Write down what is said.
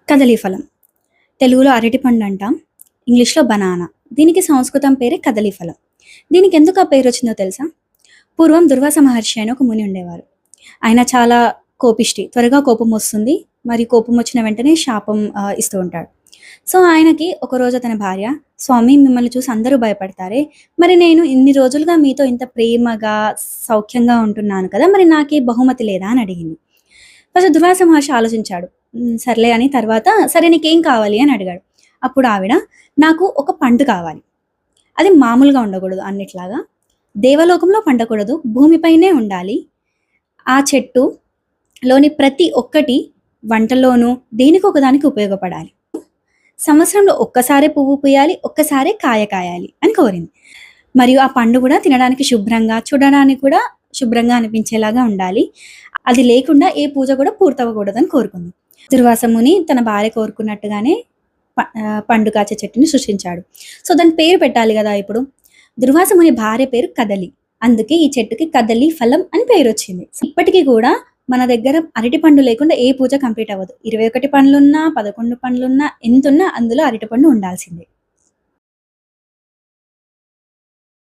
కదలీ ఫలం. తెలుగులో అరటిపండు అంటాం. ఇంగ్లీష్‌లో బనానా. దీనికి సంస్కృతం పేరే కదలీ ఫలం. దీనికెందుకు ఆ పేరొచ్చిందో తెలుసా? పూర్వం దుర్వాస మహర్షి అని ఒక ముని ఉండేవారు. ఆయన చాలా కోపిష్టి. త్వరగా కోపమొస్తుంది. మరి కోపమొచ్చిన వెంటనే శాపం ఇస్తూ ఉంటాడు. సో, ఆయనకి ఒకరోజు అతని భార్య, "స్వామి మిమ్మల్ని చూసి అందరూ భయపడతారే, మరి నేను ఇన్ని రోజులుగా మీతో ఇంత ప్రేమగా, సౌఖ్యంగా ఉంటున్నాను కదా! మరి నాకీ బహుమతి లేదా?" అని అడిగింది. ఫస్ట్ దుర్వాస మహర్షి ఆలోచించాడు. సర్లే అని తర్వాత, "సరే నీకేం కావాలి?" అని అడిగాడు. అప్పుడు ఆవిడ, "నాకు ఒక పండు కావాలి. అది మామూలుగా ఉండకూడదు అన్నిట్లాగా. దేవలోకంలో పండకూడదు. భూమిపైనే ఉండాలి. ఆ చెట్టులోని ప్రతి ఒక్కటి వంటలోనూ దేనికొక దానికి ఉపయోగపడాలి. సంవత్సరంలో ఒక్కసారే పువ్వు పూయాలి. ఒక్కసారే కాయ కాయాలి" అని కోరింది. మరియు ఆ పండు గూడా తినడానికి శుభ్రంగా, చూడడానికి కూడా శుభ్రంగా అనిపించేలాగా ఉండాలి. అది లేకుండా ఏ పూజ కూడా పూర్తవ్వకూడదని కోరుకుంది. దుర్వాస ముని తన భార్య కోరుకున్నట్టుగానే పండు కాచే చెట్టుని సృష్టించాడు. సో, దానికి పేరు పెట్టాలి గదా! ఇప్పుడు. దుర్వాస ముని భార్య పేరు కదలి. అందుకే ఈ చెట్టుకి కదలి ఫలం అని పేరొచ్చింది. ఇప్పటికి గూడా మన దగ్గర అరటి పండు లేకుండా ఏ పూజ కంప్లీట్ అవ్వదు. 21 పండ్లున్నా, 11 పండ్లున్నా, ఎంతున్నా అందులో అరటిపండు ఉండాల్సిందే.